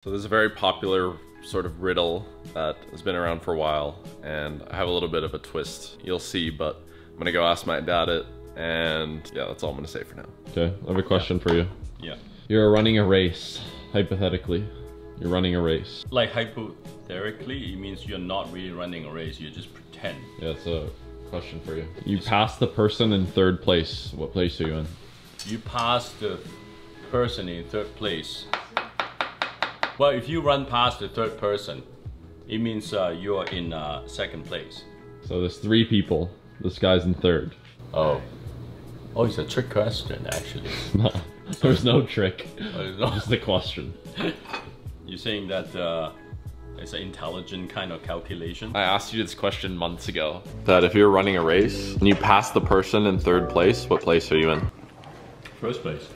So there's a very popular sort of riddle that has been around for a while, and I have a little bit of a twist. You'll see, but I'm gonna go ask my dad it, and yeah, that's all I'm gonna say for now. Okay, I have a question for you. Yeah. You're running a race, hypothetically. You're running a race. Like hypothetically, it means you're not really running a race, you just pretend. Yeah, it's a question for you. You pass the person in third place. What place are you in? You pass the person in third place. Well, if you run past the third person, it means you're in second place. So there's 3 people. This guy's in third. Oh. Oh, it's a trick question, actually. No, there's no trick. Oh, no. Just the question. You're saying that it's an intelligent kind of calculation? I asked you this question months ago. That if you're running a race and you pass the person in third place, what place are you in? First place.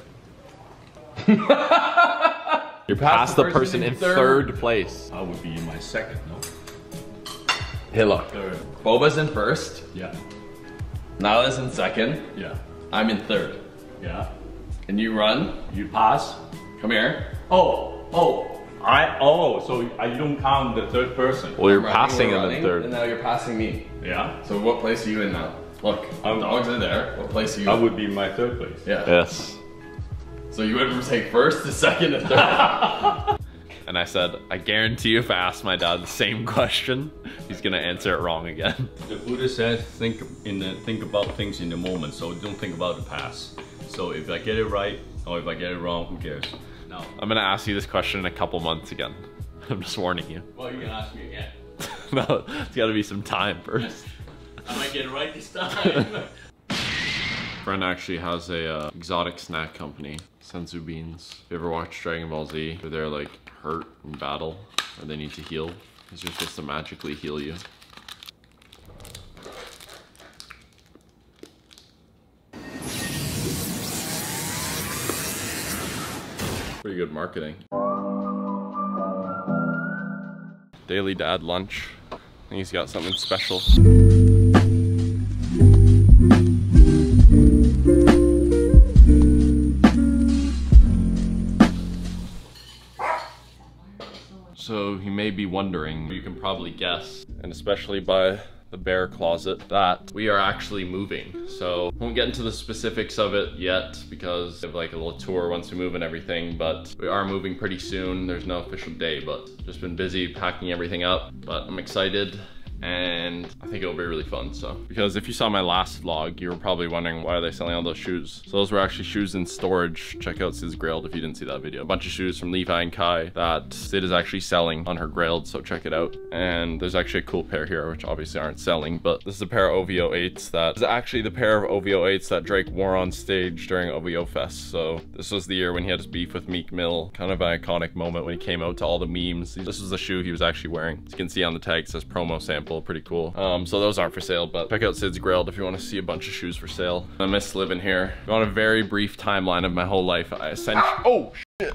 You pass the person in third place. I would be in my second, no? Hey look, Third. Boba's in first, Yeah. Nyla's in second, Yeah. I'm in third. Yeah. And you run, You pass. come here. So you don't count the third person. Well, you're I'm running, passing we're him in running, third. And now you're passing me. Yeah. So what place are you in now? Look, I'm- dogs are there. What place are you I in? would be in my third place. Yeah. Yes. So you would take first, to second, and third. And I said, I guarantee you if I ask my dad the same question, he's gonna answer it wrong again. The Buddha says think about things in the moment, so don't think about the past. So if I get it right or if I get it wrong, who cares? No. I'm gonna ask you this question in a couple months again. I'm just warning you. Well, you can ask me again. No, it's gotta be some time first. I might get it right this time. Friend actually has a exotic snack company, Senzu Beans. If you ever watch Dragon Ball Z, where they're like hurt in battle or they need to heal, he's just supposed to magically heal you. Pretty good marketing. Daily dad lunch. I think he's got something special. So you may be wondering, you can probably guess, and especially by the bear closet, that we are actually moving. So won't get into the specifics of it yet because we have like a little tour once we move and everything, but we are moving pretty soon. There's no official day, but just been busy packing everything up, but I'm excited. And I think it'll be really fun. So, because if you saw my last vlog, you were probably wondering why are they selling all those shoes. So those were actually shoes in storage. Check out Sis Grailed if you didn't see that video. A bunch of shoes from Levi and Kai that Sid is actually selling on her Grailed, so check it out. And there's actually a cool pair here, which obviously aren't selling, but this is a pair of OVO 8s that is actually the pair of OVO 8s that Drake wore on stage during OVO Fest. So this was the year when he had his beef with Meek Mill, kind of an iconic moment when he came out to all the memes. This was the shoe he was actually wearing. As you can see on the tag, it says promo sample, pretty cool. So those aren't for sale, but check out Sid's Grailed if you want to see a bunch of shoes for sale. I miss living here. If you want a very brief timeline of my whole life, I essentially— oh shit!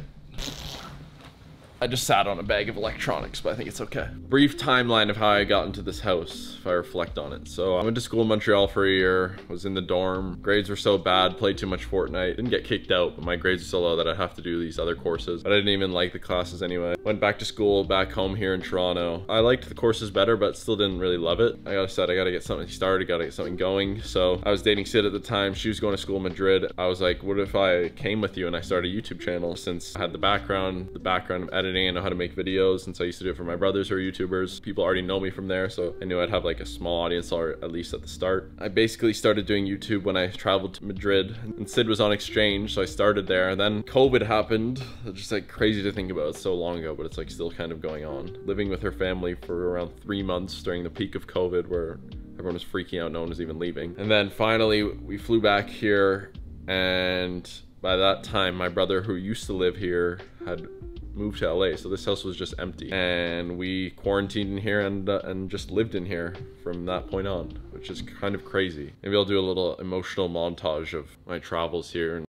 I just sat on a bag of electronics, but I think it's okay. Brief timeline of how I got into this house, if I reflect on it. So I went to school in Montreal for a year, was in the dorm. Grades were so bad, played too much Fortnite. Didn't get kicked out, but my grades were so low that I'd have to do these other courses. But I didn't even like the classes anyway. Went back to school, back home here in Toronto. I liked the courses better, but still didn't really love it. I gotta get something started, gotta get something going. So I was dating Sid at the time. She was going to school in Madrid. I was like, what if I came with you and I started a YouTube channel? Since I had the background of editing, I know how to make videos, since I used to do it for my brothers who are YouTubers. People already know me from there, so I knew I'd have like a small audience, or at least at the start. I basically started doing YouTube when I traveled to Madrid, and Sid was on exchange, so I started there. And then COVID happened. It's just like crazy to think about. It's so long ago, but it's like still kind of going on. Living with her family for around 3 months during the peak of COVID, where everyone was freaking out, no one was even leaving. And then finally we flew back here, and by that time my brother who used to live here had moved to LA, so this house was just empty, and we quarantined in here and just lived in here from that point on, which is kind of crazy. Maybe I'll do a little emotional montage of my travels here.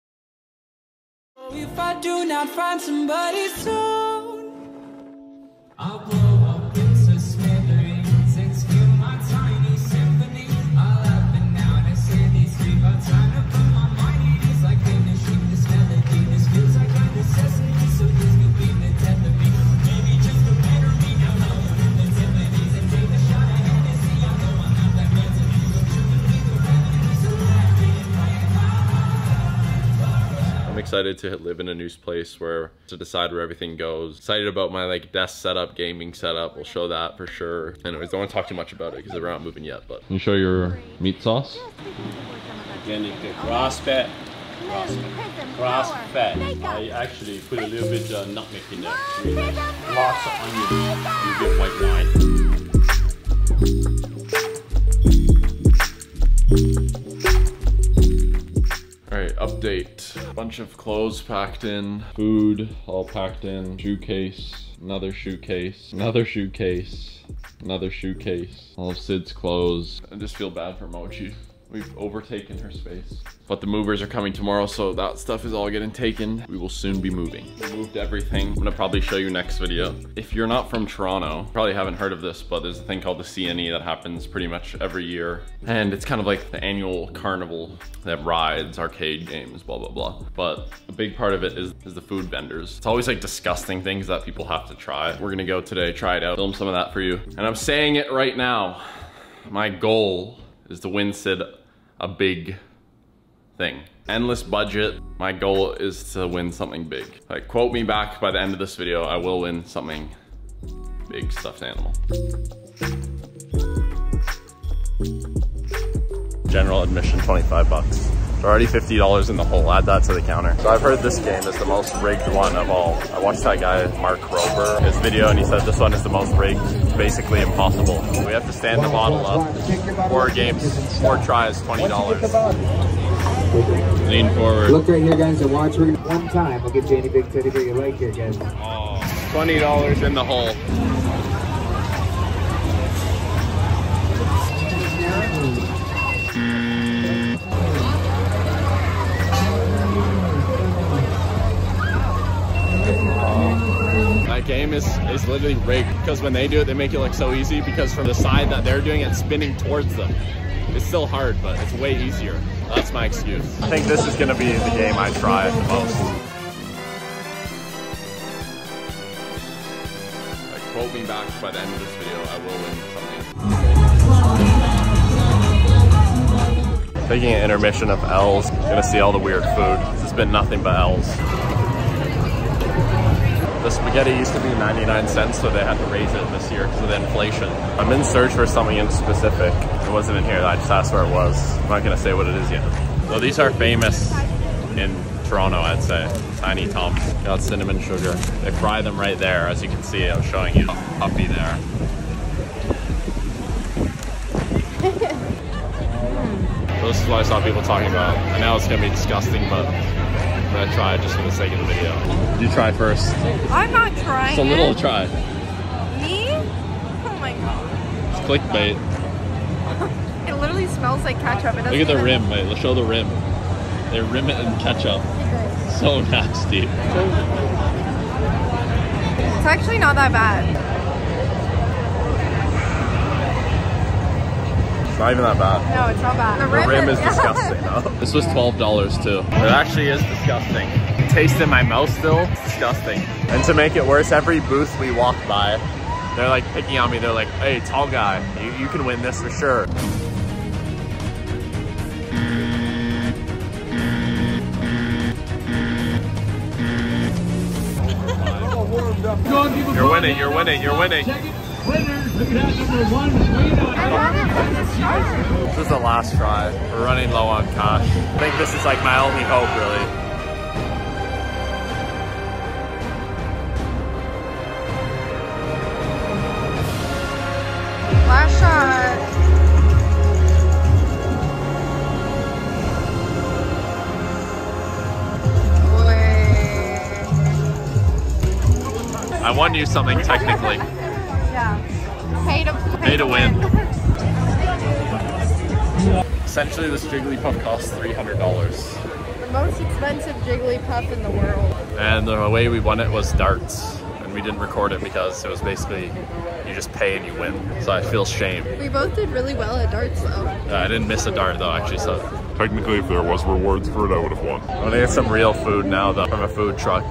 If I do not find somebody soon, I'll blow up into smithereens and steal my tiny symphony. I'll up and down and say these streets, but time to put my mind. It is like finishing this melody. This feels like a necessity, so this could be the death of me. excited to live in a new place to decide where everything goes. Excited about my like desk setup, gaming setup. We'll show that for sure. Anyways, don't want to talk too much about it because we're not moving yet, but. Can you show your meat sauce? Organic grass-fed. Grass-fed. I actually put a little bit nutmeg in there. Lots of onion. You get white wine. Alright, update. Bunch of clothes packed in, food all packed in, shoe case, another shoe case, another shoe case, another shoe case, all of Sid's clothes. I just feel bad for Mochi. We've overtaken her space. But the movers are coming tomorrow, so that stuff is all getting taken. We will soon be moving. We moved everything. I'm gonna probably show you next video. If you're not from Toronto, probably haven't heard of this, but there's a thing called the CNE that happens pretty much every year. And it's kind of like the annual carnival. They have rides, arcade games, blah, blah, blah. But a big part of it is the food vendors. It's always like disgusting things that people have to try. We're gonna go today, try it out, film some of that for you. And I'm saying it right now. My goal is to win Sid a big thing. Endless budget. My goal is to win something big. Like, quote me back by the end of this video, I will win something big stuffed animal. General admission, 25 bucks. It's already $50 in the hole, add that to the counter. So I've heard this game is the most rigged one of all. I watched that guy, Mark Rober, his video, and he said this one is the most rigged, basically impossible. We have to stand the bottle up, 4 games, 4 tries, $20. Lean forward. Look right here, guys, and watch. We're gonna one time. We'll get you any big teddy bear you like here, guys. Oh, $20 in the hole. That game is literally rigged because when they do it, they make it look so easy because from the side that they're doing it, spinning towards them. It's still hard, but it's way easier. That's my excuse. I think this is gonna be the game I try the most. Like, quote me back by the end of this video, I will win something. Taking an intermission of L's, gonna see all the weird food. It's been nothing but L's. The spaghetti used to be 99 cents, so they had to raise it this year because of the inflation. I'm in search for something in specific. It wasn't in here, I just asked where it was. I'm not gonna say what it is yet. So these are famous in Toronto, I'd say. Tiny Toms. Got cinnamon sugar. They fry them right there, as you can see. I was showing you the puppy there. So this is what I saw people talking about. I know it's gonna be disgusting, but I'm gonna try just for the sake of the video. You try first. I'm not trying. It's a little try. Me? Oh my god. It's clickbait. It literally smells like ketchup. It Look at the rim, mate. Let's show the rim. They rim it in ketchup. So nasty. It's actually not that bad. It's not even that bad. No, it's not bad. The rim is disgusting though. This was $12 too. It actually is disgusting. Taste in my mouth still, it's disgusting. And to make it worse, every booth we walk by, they're like picking on me. They're like, hey, tall guy, you can win this for sure. You're winning, you're winning, you're winning. This is the last try. We're running low on cash. I think this is like my only hope, really. Last shot. I won you something technically. Yeah. Pay to win. Essentially, this Jigglypuff costs $300. The most expensive Jigglypuff in the world. And the way we won it was darts. And we didn't record it because it was basically, you just pay and you win. So I feel shame. We both did really well at darts though. I didn't miss a dart though, actually, so. Technically, if there was rewards for it, I would have won. I'm gonna get some real food now though, from a food truck.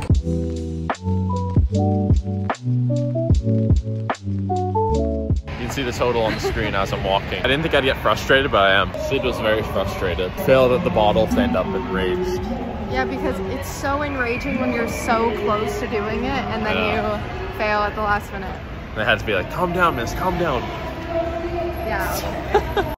You can see the total on the screen as I'm walking. I didn't think I'd get frustrated, but I am. Sid was very frustrated. Failed at the bottle to end up enraged. Yeah, because it's so enraging when you're so close to doing it and then you fail at the last minute. And I had to be like, calm down, miss, calm down. Yeah, okay.